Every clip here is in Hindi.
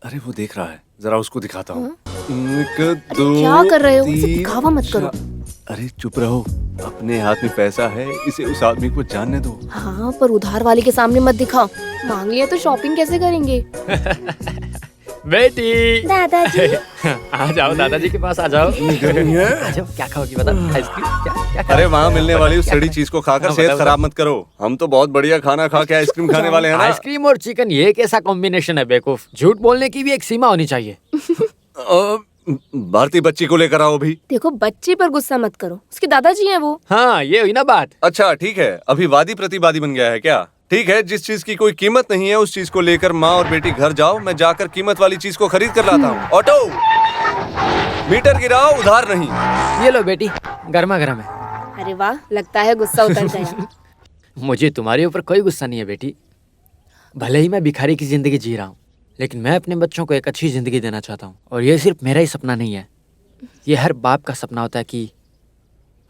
अरे वो देख रहा है, जरा उसको दिखाता हूँ। क्या कर रहे हो? इसे दिखावा मत करो। अरे चुप रहो, अपने हाथ में पैसा है, इसे उस आदमी को जानने दो। हाँ, पर उधार वाले के सामने मत दिखाओ। मांग लिया तो शॉपिंग कैसे करेंगे? बेटी दादाजी। आ जाओ, दादाजी के पास आ जाओ। आ जाओ, क्या खाओगी बता? आइसक्रीम? क्या अरे वहाँ मिलने वाली उस सड़ी चीज को खाकर हाँ, सेहत बताओ, खराब मत करो। हम तो बहुत बढ़िया खाना खा के आइसक्रीम खाने वाले हैं ना। आइसक्रीम और चिकन, ये कैसा कॉम्बिनेशन है बेवकूफ? झूठ बोलने की भी एक सीमा होनी चाहिए। भारती बच्ची को लेकर आओ भी। देखो, बच्चे पर गुस्सा मत करो, उसके दादाजी हैं वो। हाँ, ये हुई ना बात। अच्छा ठीक है, अभी वादी प्रतिवादी बन गया है क्या? ठीक है, जिस चीज की कोई कीमत नहीं है उस चीज को लेकर माँ और बेटी घर जाओ, मैं जाकर कीमत वाली चीज को खरीद कर लाता हूँ। ऑटो, मीटर गिराओ, उधार नहीं। ये लो बेटी, गर्मा गर्म है। अरे वाह, लगता है गुस्सा उतर गया। मुझे तुम्हारे ऊपर कोई गुस्सा नहीं है बेटी। भले ही मैं भिखारी की जिंदगी जी रहा हूँ, लेकिन मैं अपने बच्चों को एक अच्छी जिंदगी देना चाहता हूँ। और ये सिर्फ मेरा ही सपना नहीं है, ये हर बाप का सपना होता है कि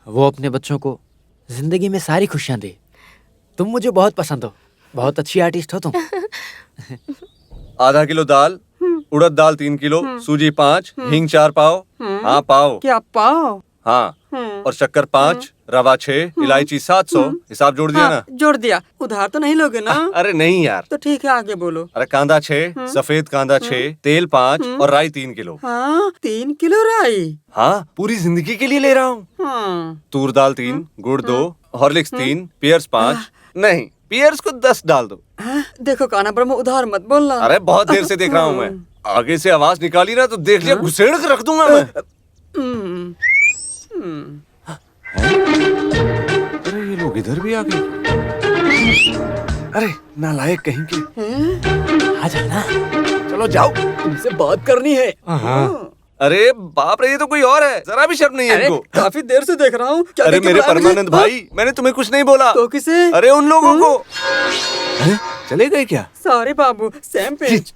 वो अपने बच्चों को जिंदगी में सारी खुशियाँ दे। तुम मुझे बहुत पसंद हो, बहुत अच्छी आर्टिस्ट हो तुम। आधा किलो दाल, उड़द दाल 3 किलो, सूजी 5, हींग 4 पाव। हाँ पाव। क्या पाव? हाँ, और शक्कर 5, रवा 6, इलायची 700। हिसाब जोड़ दिया ना? जोड़ दिया। उधार तो नहीं लोगे ना? अरे नहीं यार। तो ठीक है, आगे बोलो। अरे कांदा 6, सफेद कांदा 6, तेल 5 और राई 3 किलो। हाँ, 3 किलो राई। हाँ, पूरी जिंदगी के लिए ले रहा हूँ। हाँ, तूर दाल 3, गुड़ 2, हॉर्लिक्स 3, पियर्स 5। नहीं, पियर्स को 10 डाल दो। देखो काना ब्रह्म, उधार मत बोलना। अरे बहुत देर से देख रहा हूँ मैं। आगे से आवाज निकाली ना तो देख लिया, घुसेड़ के रख दूंगा मैं। अरे ये लोग इधर भी आ गए। अरे नालायक कहीं के। आ जाना। चलो जाओ, तुमसे बात करनी है। अरे बाप रे, ये तो कोई और है, जरा भी शर्म नहीं है इनको। काफी देर से देख रहा हूँ। क्या अरे देख के मेरे बुलाया मुझे? परमानंद भाई, मैंने तुम्हें कुछ नहीं बोला। तो किसे? अरे उन लोगों को। अरे, चले गए क्या? सॉरी बाबू, सेम पेज।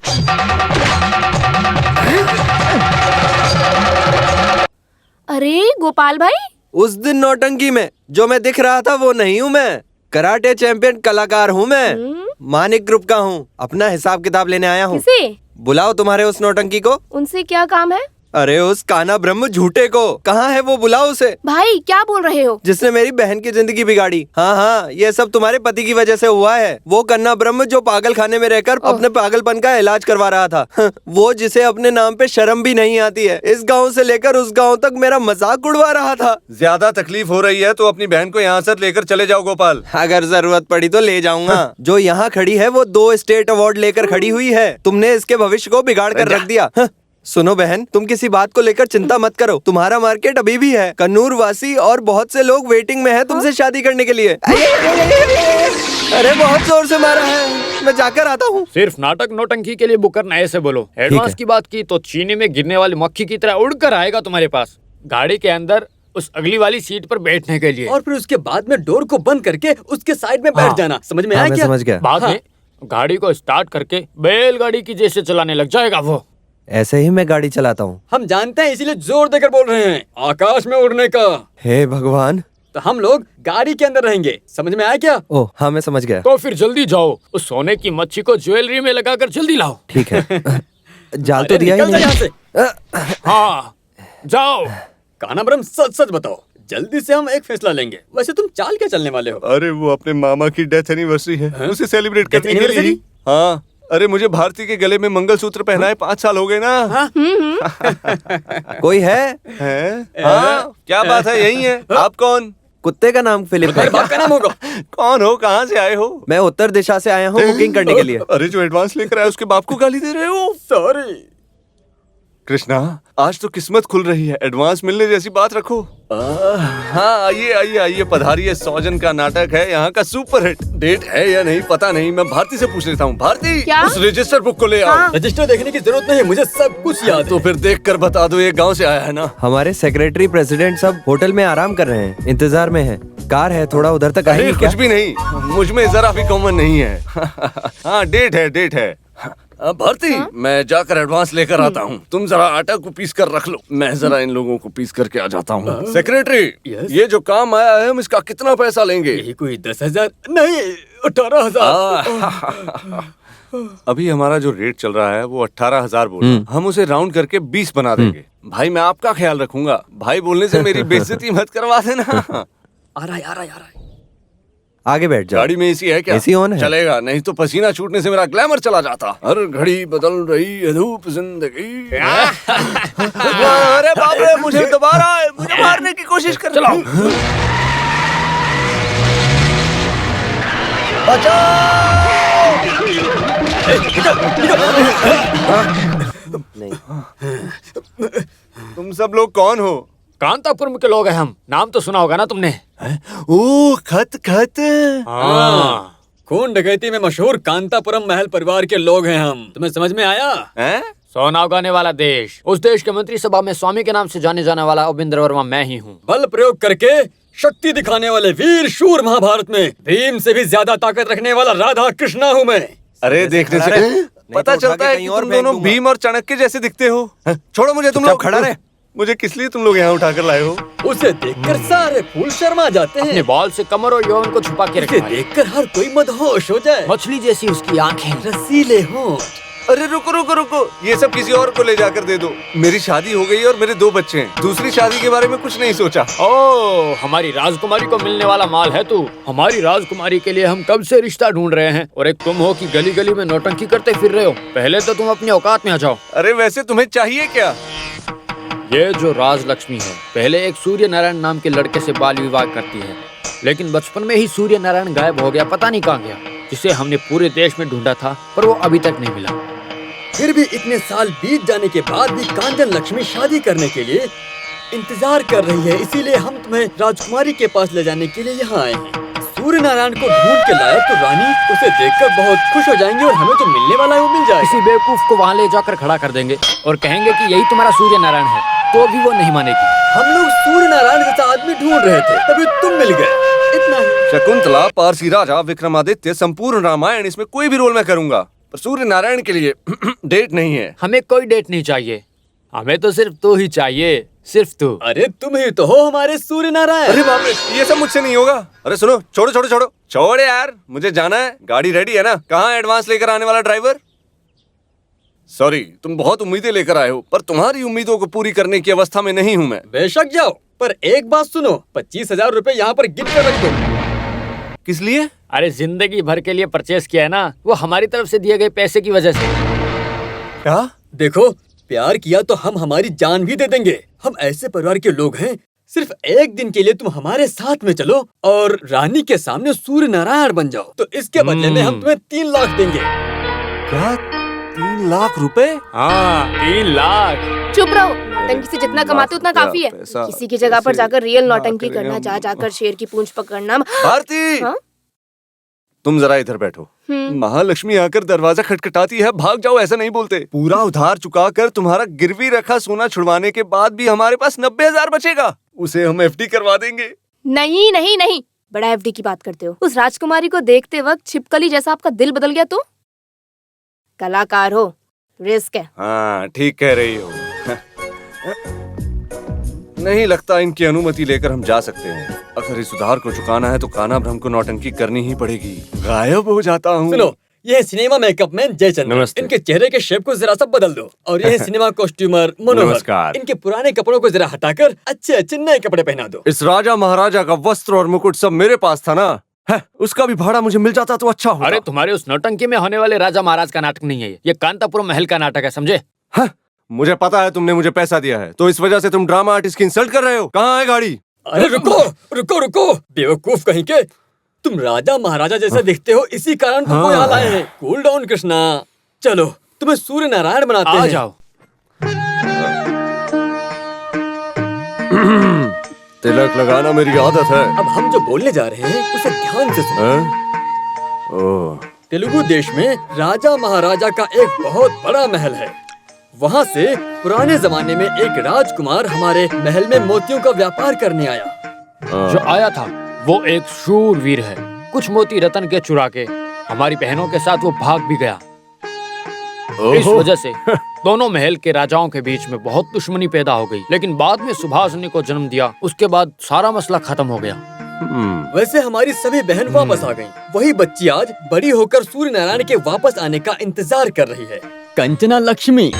अरे गोपाल भाई, उस दिन नौटंकी में जो मैं दिख रहा था वो नहीं हूँ मैं। कराटे चैंपियन कलाकार हूँ मैं। मानिक ग्रुप का हूँ। अपना हिसाब किताब लेने आया हूँ। किसे? बुलाओ तुम्हारे उस नौटंकी को। उनसे क्या काम है? अरे उस काना ब्रह्म झूठे को। कहाँ है वो? बुलाओ उसे। भाई क्या बोल रहे हो? जिसने मेरी बहन की जिंदगी बिगाड़ी। हाँ हाँ, ये सब तुम्हारे पति की वजह से हुआ है। वो कन्ना ब्रह्म जो पागल खाने में रहकर अपने पागलपन का इलाज करवा रहा था। वो जिसे अपने नाम पे शर्म भी नहीं आती है, इस गाँव से लेकर उस गाँव तक मेरा मजाक उड़वा रहा था। ज्यादा तकलीफ हो रही है तो अपनी बहन को यहाँ से लेकर चले जाओ गोपाल। अगर जरूरत पड़ी तो ले जाऊंगा। जो यहाँ खड़ी है वो 2 स्टेट अवार्ड लेकर खड़ी हुई है। तुमने इसके भविष्य को बिगाड़ कर रख दिया। सुनो बहन, तुम किसी बात को लेकर चिंता मत करो। तुम्हारा मार्केट अभी भी है। कन्नूर वासी और बहुत से लोग वेटिंग में हैं तुमसे शादी करने के लिए। अरे बहुत जोर से मारा है, मैं जाकर आता हूँ। सिर्फ नाटक नौटंकी के लिए बुक करना है, ऐसे बोलो। एडवांस की बात की तो चीनी में गिरने वाली मक्खी की तरह उड़कर आएगा तुम्हारे पास, गाड़ी के अंदर उस अगली वाली सीट पर बैठने के लिए। और फिर उसके बाद में डोर को बंद करके उसके साइड में बैठ जाना। समझ में आया क्या? समझ गया। बाद में गाड़ी को स्टार्ट करके बैलगाड़ी की जैसे चलाने लग जाएगा वो। ऐसे ही मैं गाड़ी चलाता हूँ। हम जानते हैं, इसीलिए जोर देकर बोल रहे हैं आकाश में उड़ने का। हे भगवान। तो हम लोग गाड़ी के अंदर रहेंगे। समझ में आया क्या? ओह हाँ, मैं समझ गया। तो फिर जल्दी जाओ, उस सोने की मच्छी को ज्वेलरी में लगाकर जल्दी लाओ। ठीक है। जाल तो अरे दिया ही निकल जा यहाँ नहीं। से। हाँ जाओ। काना ब्रह्म, सच सच बताओ, जल्दी से हम एक फैसला लेंगे। वैसे तुम चाल क्या चलने वाले हो? अरे वो अपने मामा की डेथ एनिवर्सरी है, उसे सेलिब्रेट Death करने के लिए। anniversary? हाँ, अरे मुझे भारती के गले में मंगलसूत्र पहनाए 5 साल हो गए ना। कोई है? हाँ, क्या बात है? यही है। आप कौन? कुत्ते का नाम फिलिप है। अरे बाप का नाम होगा। कौन हो? कहाँ से आए हो? मैं उत्तर दिशा से आया हूँ बुकिंग करने के लिए। अरे जो एडवांस लेकर आया उसके बाप को गाली दे रहे हो? सॉरी कृष्णा, आज तो किस्मत खुल रही है, एडवांस मिलने जैसी बात रखो। हाँ आइए आइए आइए, पधारिए। 100 जन का नाटक है, यहाँ का सुपर हिट। डेट है या नहीं पता नहीं, मैं भारती से पूछ लेता हूँ। भारती, क्या? उस रजिस्टर बुक को ले आओ। हाँ। रजिस्टर देखने की जरूरत नहीं है, मुझे सब कुछ याद है। तो फिर देख कर बता दो, ये गाँव से आया है ना? हमारे सेक्रेटरी प्रेसिडेंट सब होटल में आराम कर रहे हैं, इंतजार में है। कार है, थोड़ा उधर तक अरे आएंगे क्या? कुछ भी नहीं, मुझ में जरा भी कॉमन नहीं है। हाँ डेट है, डेट है। भारती, मैं जाकर एडवांस लेकर आता हूँ। तुम जरा आटा को पीस कर रख लो, मैं जरा इन लोगों को पीस करके आ जाता हूँ। सेक्रेटरी, ये जो काम आया है हम इसका कितना पैसा लेंगे? यही कोई 10,000 नहीं, 18,000। अभी हमारा जो रेट चल रहा है वो 18,000 बोल, हम उसे राउंड करके 20 बना देंगे। भाई मैं आपका ख्याल रखूंगा, भाई बोलने से मेरी बेइज्जती मत करवा देना। आ रहा है। आगे बैठ जाओ। गाड़ी में एसी है क्या? एसी ऑन है। चलेगा, नहीं तो पसीना छूटने से मेरा ग्लैमर चला जाता। हर घड़ी बदल रही है धूप जिंदगी। अरे बाप रे, मुझे मुझे मारने की कोशिश कर रहा हूँ। तुम सब लोग कौन हो? कांतापुरम के लोग हैं हम। नाम तो सुना होगा ना तुमने? ओ खत खत। हाँ। खून डकैती में मशहूर कांतापुरम महल परिवार के लोग हैं हम। तुम्हें समझ में आया? हैं? सोना उगाने वाला देश, उस देश के मंत्री सभा में स्वामी के नाम से जाने जाने वाला अविंद्र वर्मा मैं ही हूँ। बल प्रयोग करके शक्ति दिखाने वाले वीर शूर महाभारत में भीम से भी ज्यादा ताकत रखने वाला राधा कृष्णा हूँ मैं। अरे देखने से पता चलता है कि तुम दोनों भीम और चाणक्य जैसे दिखते हो। छोड़ो मुझे, तुम लोग खड़ा रहे। मुझे किस लिए तुम लोग यहाँ उठा कर लाए हो? उसे देखकर सारे फूल शर्मा जाते अपने हैं। बाल से कमर और यौवन को छुपा के उसे रखा है। देखकर हर कोई मदहोश हो जाए। मछली जैसी उसकी आंखें। रसीले हों। अरे रुको रुको रुको, ये सब किसी और को ले जाकर दे दो। मेरी शादी हो गई और मेरे 2 बच्चे हैं। दूसरी शादी के बारे में कुछ नहीं सोचा। ओ, हमारी राजकुमारी को मिलने वाला माल है तू। हमारी राजकुमारी के लिए हम कब से रिश्ता ढूंढ रहे हैं, और एक तुम हो कि गली गली में नौटंकी करते फिर रहे हो। पहले तो तुम अपनी औकात में आ जाओ। अरे वैसे तुम्हें चाहिए क्या? ये जो राजलक्ष्मी है, पहले एक सूर्य नारायण नाम के लड़के से बाल विवाह करती है, लेकिन बचपन में ही सूर्य नारायण गायब हो गया, पता नहीं कहाँ गया। जिसे हमने पूरे देश में ढूंढा था, पर वो अभी तक नहीं मिला। फिर भी इतने साल बीत जाने के बाद भी कांचन लक्ष्मी शादी करने के लिए इंतजार कर रही है। इसीलिए हम तुम्हें राजकुमारी के पास ले जाने के लिए यहाँ आए हैं। सूर्य नारायण को ढूंढ के लाए तो रानी उसे देखकर बहुत खुश हो जाएंगी और हमें जो मिलने वाला है वो मिल जाएगा। किसी बेवकूफ को वहाँ ले जाकर खड़ा कर देंगे और कहेंगे कि यही तुम्हारा सूर्य नारायण है, तो भी वो नहीं मानेगी। हम लोग सूर्य नारायण जैसा आदमी ढूंढ रहे थे, तभी तुम मिल गए। इतना ही। शकुंतला, पारसी राजा, विक्रमादित्य, संपूर्ण रामायण, इसमें कोई भी रोल मैं करूंगा, पर सूर्य नारायण के लिए डेट नहीं है। हमें कोई डेट नहीं चाहिए, हमें तो सिर्फ तू ही चाहिए, सिर्फ तू। अरे तुम ही तो हो हमारे सूर्य नारायण। अरे बाप रे, ये सब मुझसे नहीं होगा। अरे सुनो, छोड़ो छोड़ो छोड़ो छोड़े यार, मुझे जाना है। गाड़ी रेडी है ना? कहाँ एडवांस लेकर आने वाला ड्राइवर? सॉरी, तुम बहुत उम्मीदें लेकर आए हो, पर तुम्हारी उम्मीदों को पूरी करने की अवस्था में नहीं हूँ मैं। बेशक जाओ, पर एक बात सुनो, 25,000 रुपए यहाँ पर गिन कर रख दो। किस लिए? अरे जिंदगी भर के लिए परचेस किया है ना, वो हमारी तरफ से दिए गए पैसे की वजह से। क्या? देखो, प्यार किया तो हम हमारी जान भी दे देंगे। हम ऐसे परिवार के लोग हैं, सिर्फ एक दिन के लिए तुम हमारे साथ में चलो और रानी के सामने सूर्य नारायण बन जाओ, तो इसके बदले में हम तुम्हें 3 लाख देंगे। क्या? 3 लाख रुपए? हाँ, 3 लाख। चुप रहो, नौटंकी से जितना कमाते उतना काफी है। पैसा किसी की जगह पर जाकर रियल नौटंकी करेंगे करना, हम। जा जाकर शेर की पूंछ पकड़ना। भारती, हाँ? तुम जरा इधर बैठो। महालक्ष्मी आकर दरवाजा खटखटाती है, भाग जाओ ऐसा नहीं बोलते। पूरा उधार चुका कर तुम्हारा गिरवी रखा सोना छुड़वाने के बाद भी हमारे पास 90,000 बचेगा, उसे हम एफडी करवा देंगे। नहीं नहीं नहीं, बड़ा एफडी की बात करते हो। उस राजकुमारी को देखते वक्त छिपकली जैसा आपका दिल बदल गया तो? कलाकार हो, रिस्क है। हाँ ठीक कह रही हो। नहीं लगता इनकी अनुमति लेकर हम जा सकते हैं। अगर इस उधार को चुकाना है तो कान्हा ब्रह्म को नौटंकी करनी ही पड़ेगी। गायब हो जाता हूँ। सुनो, ये सिनेमा मेकअप मैन जयचंद्र, नमस्ते। इनके चेहरे के शेप को जरा सा बदल दो। और ये सिनेमा कॉस्ट्यूमर मनोहर, नमस्कार। इनके पुराने कपड़ों को जरा हटाकर अच्छे अच्छे नए कपड़े पहना दो। इस राजा महाराजा का वस्त्र और मुकुट सब मेरे पास था ना, है, उसका भी भाड़ा मुझे मिल जाता तो अच्छा होता। अरे तुम्हारे उस नौटंकी में होने वाले राजा महाराज का नाटक नहीं है ये कांतापुरम महल का नाटक है, समझे? हाँ, मुझे पता है तुमने मुझे पैसा दिया है, तो इस वजह से तुम ड्रामा आर्टिस्ट की इंसल्ट कर रहे हो। कहाँ है गाड़ी? अरे रुको रुको रुको, बेवकूफ कहीं के। तुम राजा महाराजा जैसे दिखते हो, इसी कारण तुमको यहाँ लाए हैं। कूल डाउन कृष्णा, चलो तुम्हें सूर्य नारायण बनाते हैं। आ जाओ। तिलक लगाना मेरी आदत है। अब हम जो बोलने जा रहे हैं उसे ध्यान से सुनो। ओह, तेलुगु देश में राजा महाराजा का एक बहुत बड़ा महल है। वहाँ से पुराने जमाने में एक राजकुमार हमारे महल में मोतियों का व्यापार करने आया। जो आया था वो एक शूरवीर है। कुछ मोती रतन के चुरा के हमारी बहनों के साथ वो भाग भी गया। इस वजह से दोनों महल के राजाओं के बीच में बहुत दुश्मनी पैदा हो गई। लेकिन बाद में सुभाषिनी को जन्म दिया, उसके बाद सारा मसला खत्म हो गया। वैसे हमारी सभी बहन वापस आ गईं। वही बच्ची आज बड़ी होकर सूर्य नारायण के वापस आने का इंतजार कर रही है। कंचना लक्ष्मी।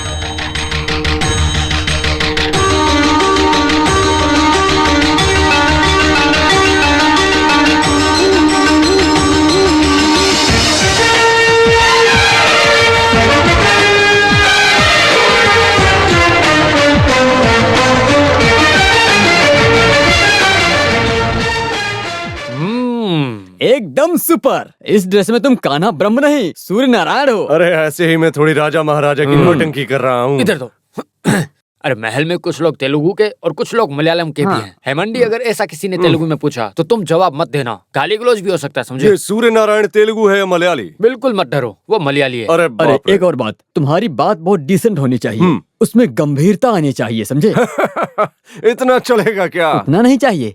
एकदम सुपर। इस ड्रेस में तुम कान्हा ब्रह्म नहीं सूर्य नारायण हो। अरे ऐसे ही मैं थोड़ी राजा महाराजा की नौटंकी कर रहा हूँ। इधर दो। अरे महल में कुछ लोग तेलुगु के और कुछ लोग मलयालम के भी हैं। हेमंडी, अगर ऐसा किसी ने तेलुगु में पूछा तो तुम जवाब मत देना, गाली गलौज भी हो सकता है, समझे? ये सूर्य नारायण तेलुगु है या मलयाली? बिल्कुल मत डरो, वो मलयाली है। अरे अरे बाप रे। एक और बात, तुम्हारी बात बहुत डिसेंट होनी चाहिए, उसमें गंभीरता आनी चाहिए, समझे? इतना चलेगा क्या? उतना नहीं चाहिए।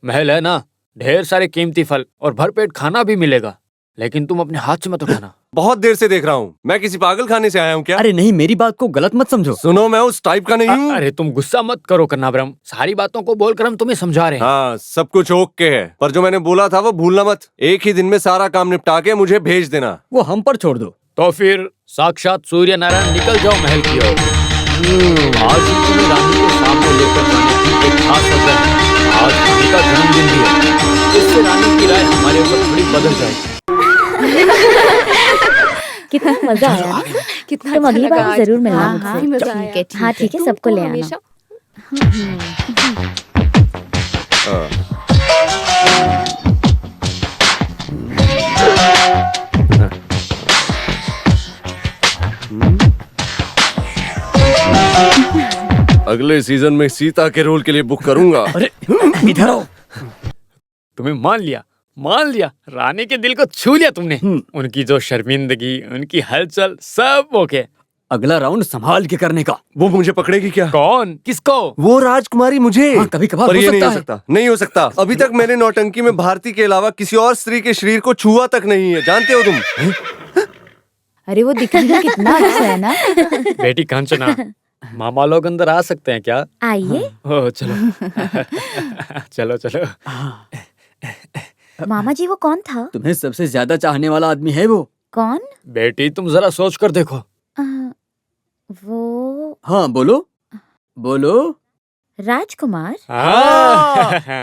महल है ना, ढेर सारे कीमती फल और भरपेट खाना भी मिलेगा, लेकिन तुम अपने हाथ से मत उठाना। बहुत देर से देख रहा हूँ। मैं किसी पागल खाने से आया हूँ क्या? अरे नहीं, मेरी बात को गलत मत समझो। सुनो, मैं उस टाइप का नहीं हूँ। अरे तुम गुस्सा मत करो कन्नाब्रह्म, सारी बातों को बोलकर हम तुम्हें समझा रहे हैं। हाँ, सब कुछ ओके है, पर जो मैंने बोला था वो भूलना मत। एक ही दिन में सारा काम निपटा के मुझे भेज देना। वो हम पर छोड़ दो। तो फिर साक्षात सूर्य नारायण निकल जाओ महल की ओर। आज ही तुम्हें रानी के सामने लेकर जाने की एक खास वजह है। आज रानी का जन्मदिन भी है, इससे रानी की राय हमारे ऊपर थोड़ी बदल जाएगी। कितना मजा आया ना? कितना तुम अगली अच्छा बार लगा जरूर आज। मिलना हाँ, मुझसे। मजा आया। हाँ ठीक है, सबको ले आना। हमेशा अगले सीजन में सीता के रोल के लिए बुक करूंगा। अरे इधर आओ। तुम्हें मान लिया, रानी के दिल को छू लिया तुमने। उनकी जो शर्मिंदगी, उनकी हलचल, सब ओके। अगला राउंड संभाल के करने का। वो मुझे पकड़ेगी क्या? कौन? किसको? वो राजकुमारी मुझे। हाँ, कभी कभार पर हो ये नहीं सकता हो है। सकता, नहीं हो सकता। अभी तक मैंने नौटंकी में भारती के अलावा किसी और स्त्री के शरीर को छुआ तक नहीं है, जानते हो तुम? अरे वो दिखने में कितना अच्छा है ना। बेटी कांचना, मामा लोग अंदर आ सकते हैं क्या? आइए। ओह चलो चलो। मामा जी वो कौन था? तुम्हें सबसे ज्यादा चाहने वाला आदमी है वो। कौन? बेटी तुम जरा सोच कर देखो। आ, वो हाँ बोलो। राजकुमार।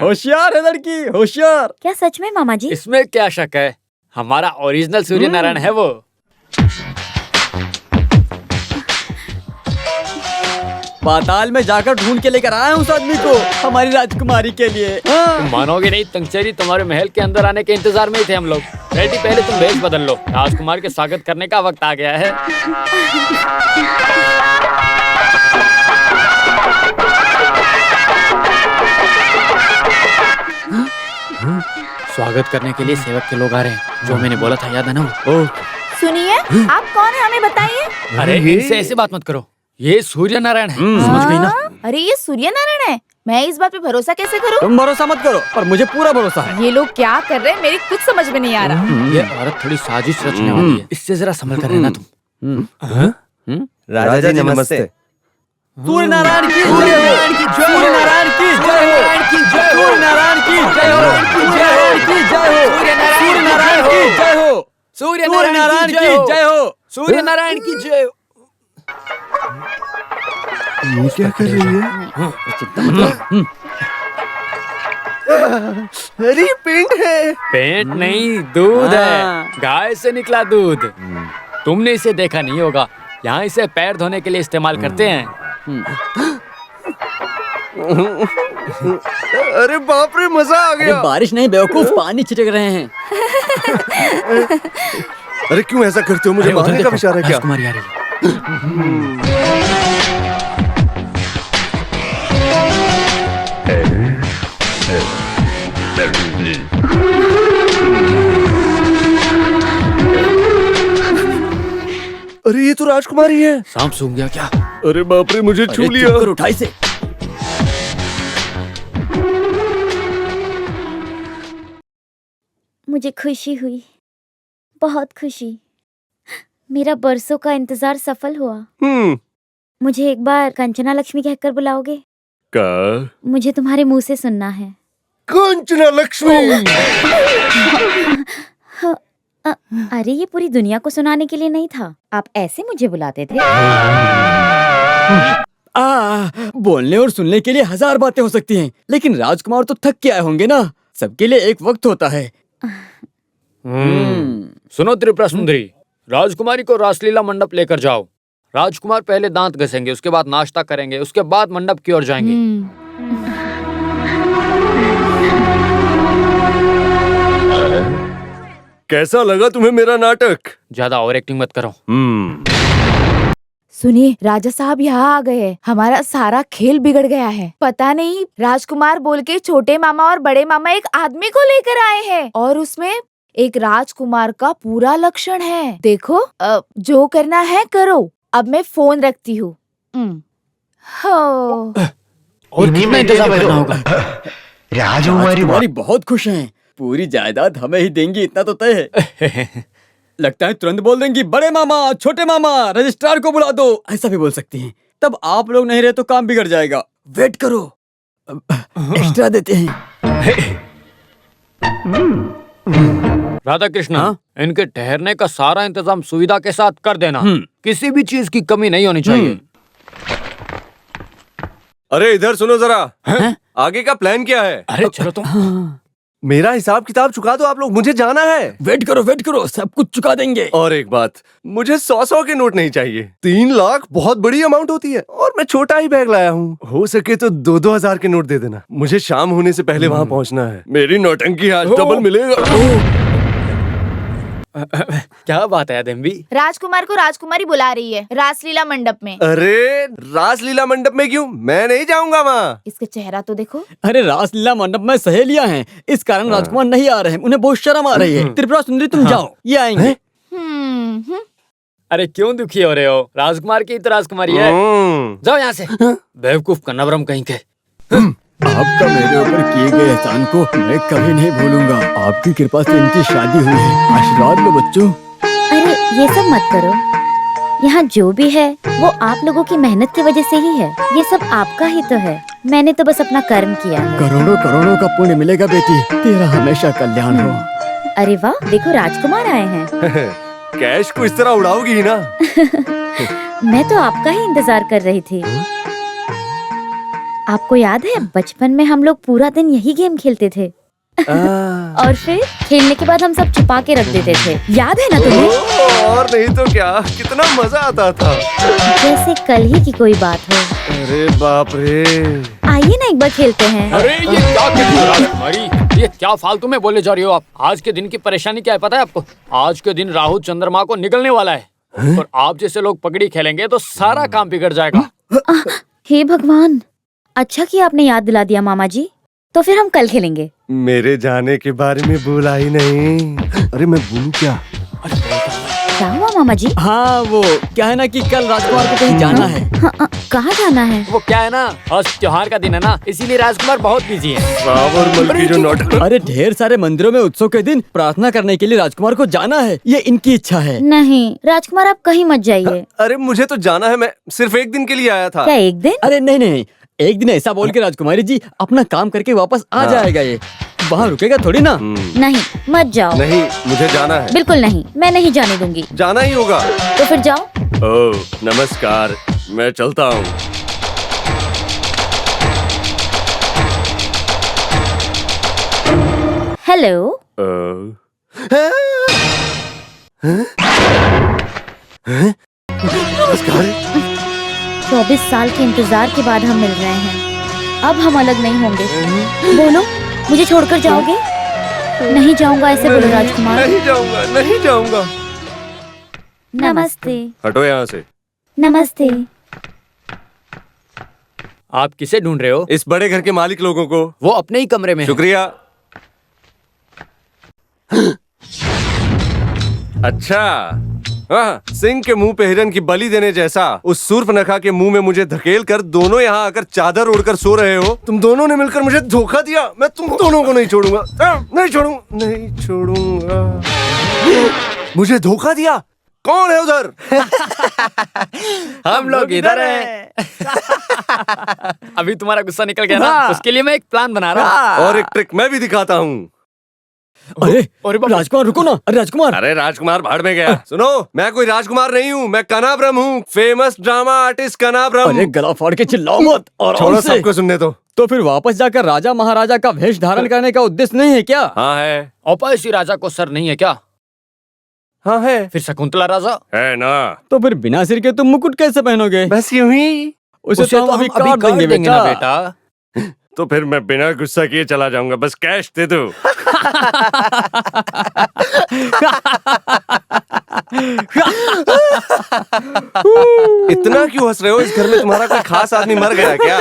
होशियार है लड़की, होशियार। क्या सच में मामा जी? इसमें क्या शक है, हमारा ओरिजिनल सूर्य नारायण है वो। पाताल में जाकर ढूंढ के लेकर आया हूँ उस आदमी को, हमारी राजकुमारी के लिए। तुम मानोगे नहीं, तंगचेरी तुम्हारे महल के अंदर आने के इंतजार में ही थे हम लोग। बेटी पहले तुम भेष बदल लो, राजकुमार के स्वागत करने का वक्त आ गया है। स्वागत करने के लिए सेवक के लोग आ रहे हैं, जो मैंने बोला था, याद है ना वो? सुनिए, आप कौन है हमें बताइए। अरे इनसे ऐसे बात मत करो, ये सूर्य नारायण है, समझ गई ना? अरे ये सूर्य नारायण है, मैं इस बात पे भरोसा कैसे करूं? तुम भरोसा मत करो, पर मुझे पूरा भरोसा है। ये लोग क्या कर रहे हैं, मेरी कुछ समझ में नहीं आ रहा। ये औरत थोड़ी साजिश रचने वाली है, इससे जरा संभल कर रहना तुम। राजा जी नमस्ते। सूर्य नारायण की जय हो, सूर्य नारायण की जय हो, सूर्य नारायण की जय हो, सूर्य नारायण की जय हो, सूर्य नारायण की जय हो, सूर्य नारायण की जय हो, सूर्य नारायण की जय हो। ये क्या कर रही है? अरे पेंट है। पेंट नहीं, दूध है, गाय से निकला दूध। तुमने इसे देखा नहीं होगा, यहाँ इसे पैर धोने के लिए इस्तेमाल करते हैं। अरे बाप रे, मजा आ अरे गया। बारिश नहीं बेवकूफ, पानी छिटक रहे हैं। अरे क्यों ऐसा करते हो? मुझे अरे उधर मारने का देखो, विचार है क्या? राजकुमारी आ रही है। अरे ये तो राजकुमारी है। सांप सूंघ गया क्या? अरे बाप रे, मुझे छू अरे लिया। चुप कर, उठाई से। मुझे खुशी हुई, बहुत खुशी। मेरा बरसों का इंतजार सफल हुआ। मुझे एक बार कंचना लक्ष्मी कहकर बुलाओगे? का? मुझे तुम्हारे मुंह से सुनना है। कांचना लक्ष्मी। अरे ये पूरी दुनिया को सुनाने के लिए नहीं था, आप ऐसे मुझे बुलाते थे। बोलने और सुनने के लिए हजार बातें हो सकती हैं, लेकिन राजकुमार तो थक के आए होंगे ना। सबके लिए एक वक्त होता है। सुनो त्रिपुरा सुंदरी, राजकुमारी को रासलीला मंडप लेकर जाओ। राजकुमार पहले दांत घसेंगे, उसके बाद नाश्ता करेंगे, उसके बाद मंडप की ओर जाएंगे। कैसा लगा तुम्हें मेरा नाटक? ज्यादा ओवर एक्टिंग मत करो। सुनिए, राजा साहब यहाँ आ गए हैं। हमारा सारा खेल बिगड़ गया है। पता नहीं राजकुमार बोल के छोटे मामा और बड़े मामा एक आदमी को लेकर आए हैं और उसमें एक राजकुमार का पूरा लक्षण है। देखो, जो करना है करो। अब मैं फोन रखती हूँ। और कितना इंतजार करना होगा? राजकुमारी बहुत खुश हैं। पूरी जायदाद हमें ही देंगी, इतना तो तय है। लगता है तुरंत बोल देंगी, बड़े मामा, छोटे मामा, रजिस्ट्रार को बुला दो, ऐसा भी बोल सकती हैं। तब आप लोग नहीं रहे तो काम बिगड़ जाएगा। वेट करो, एक्स्ट्रा देते हैं। राधा कृष्ण, इनके ठहरने का सारा इंतजाम सुविधा के साथ कर देना। किसी भी चीज की कमी नहीं होनी चाहिए। अरे इधर सुनो जरा, आगे का प्लान क्या है? अरे चलो तुम। मेरा हिसाब किताब चुका दो आप लोग, मुझे जाना है। वेट करो, सब कुछ चुका देंगे। और एक बात, मुझे 100 के नोट नहीं चाहिए। 3 लाख बहुत बड़ी अमाउंट होती है और मैं छोटा ही बैग लाया हूँ। हो सके तो 2-2 हजार के नोट दे देना। मुझे शाम होने से पहले वहाँ पहुँचना है। मेरी नौटंकी आज डबल मिलेगा। क्या बात है देवी? राजकुमार को राजकुमारी बुला रही है रासलीला मंडप में। अरे रासलीला मंडप में क्यों? मैं नहीं जाऊंगा वहाँ। इसका चेहरा तो देखो। अरे रासलीला मंडप में सहेलियां हैं, इस कारण राजकुमार नहीं आ रहे हैं। उन्हें बहुत शर्म आ रही है। त्रिपुरा सुंदरी तुम जाओ, ये आएंगे। अरे क्यों दुखी हो रहे हो? राजकुमार की तो राजकुमारी है। जाओ यहाँ से, बेवकूफ कन्नावरम कहीं के। आपका मेरे ऊपर किए गए एहसान को मैं कभी नहीं भूलूंगा। आपकी कृपा से इनकी शादी हुई है। आशीर्वाद लो बच्चों। अरे ये सब मत करो। यहाँ जो भी है वो आप लोगों की मेहनत की वजह से ही है। ये सब आपका ही तो है। मैंने तो बस अपना कर्म किया है। करोड़ों करोड़ों का पुण्य मिलेगा बेटी, तेरा हमेशा कल्याण हो। अरे वाह, देखो राजकुमार आए हैं। कैश को इस तरह उड़ाओगी ही ना। मैं तो आपका ही इंतजार कर रही थी। आपको याद है बचपन में हम लोग पूरा दिन यही गेम खेलते थे और फिर खेलने के बाद हम सब छुपा के रख देते थे। याद है ना तुम्हें? और नहीं तो क्या, कितना मजा आता था। जैसे कल ही की कोई बात हो। अरे बाप रे। आइए ना एक बार खेलते हैं। अरे ये क्या कर रही हो राजकुमारी? ये क्या फालतू में बोले जा रही हो आप? आज के दिन की परेशानी क्या है पता है आपको? आज के दिन राहु चंद्रमा को निकलने वाला है और आप जैसे लोग पगड़ी खेलेंगे तो सारा काम बिगड़ जाएगा। हे भगवान, अच्छा कि आपने याद दिला दिया मामा जी। तो फिर हम कल खेलेंगे। मेरे जाने के बारे में बोला ही नहीं। अरे मैं बोलूं क्या? क्या हुआ मामा जी? हाँ, वो क्या है ना कि कल राजकुमार को कहीं जाना है। हाँ, कहाँ जाना है? वो क्या है ना, आज त्योहार का दिन है ना, इसीलिए राजकुमार बहुत बिजी है। बाबर मल की जो नाटक। अरे ढेर सारे मंदिरों में उत्सव के दिन प्रार्थना करने के लिए राजकुमार को जाना है। ये इनकी इच्छा है। नहीं राजकुमार, आप कहीं मत जाइए। अरे मुझे तो जाना है, मैं सिर्फ एक दिन के लिए आया था। क्या एक दिन? अरे नहीं, एक दिन ऐसा बोल के राजकुमारी जी अपना काम करके वापस आ जाएगा। ये वहाँ रुकेगा थोड़ी ना। नहीं मत जाओ। नहीं, मुझे जाना है। बिल्कुल नहीं, मैं नहीं जाने दूंगी। जाना ही होगा। तो फिर जाओ। ओह नमस्कार, मैं चलता हूँ। हेलो। नमस्कार। 24 साल के इंतजार के बाद हम मिल रहे हैं। अब हम अलग नहीं होंगे। बोलो, मुझे छोड़कर जाओगे? नहीं जाऊंगा, ऐसे बोलो राजकुमार। नहीं जाऊंगा। नमस्ते। हटो यहाँ से। नमस्ते। आप किसे ढूंढ रहे हो? इस बड़े घर के मालिक लोगों को। वो अपने ही कमरे में है। शुक्रिया। अच्छा, हाँ, सिंह के मुंह पे हिरन की बलि देने जैसा उस सूर्पनखा के मुंह में मुझे धकेल कर दोनों यहाँ आकर चादर ओढ़कर सो रहे हो। तुम दोनों ने मिलकर मुझे धोखा दिया। मैं तुम दोनों को नहीं छोड़ूंगा। नहीं छोड़ूंगा। मुझे धोखा दिया। कौन है उधर? हम लोग इधर हैं। अभी तुम्हारा गुस्सा निकल गया ना, हाँ। उसके लिए मैं एक प्लान बना रहा हूँ। और एक ट्रिक मैं भी दिखाता हूँ। अरे राजकुमार रुको ना। अरे राजकुमार, अरे राजकुमार भाड़ में गया। सुनो, मैं कोई राजकुमार नहीं हूँ, मैं कनाब्रह्म हूँ, फेमस ड्रामा आर्टिस्ट कनाब्रह्म। अरे गला फाड़ के चिल्लाओ मत। और छोड़ो, सबको सुनने दो। तो फिर वापस जाकर राजा महाराजा का वेश धारण करने का उद्देश्य नहीं है क्या? हाँ है। औपासी राजा को सर नहीं है क्या? हाँ है। फिर शकुंतला राजा? है ना। तो फिर बिना सिर के तुम मुकुट कैसे पहनोगे? बस यूं ही। उसे तो हम अभी काट देंगे ना बेटा। बेटा। तो फिर मैं बिना गुस्सा किए चला जाऊंगा, बस कैश दे दो। इतना क्यों हंस रहे हो? इस घर में तुम्हारा कोई खास आदमी मर गया क्या?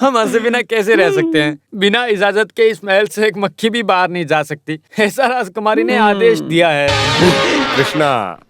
हम हंसे बिना कैसे रह सकते हैं? बिना इजाजत के इस महल से एक मक्खी भी बाहर नहीं जा सकती, ऐसा राजकुमारी ने आदेश दिया है। कृष्णा,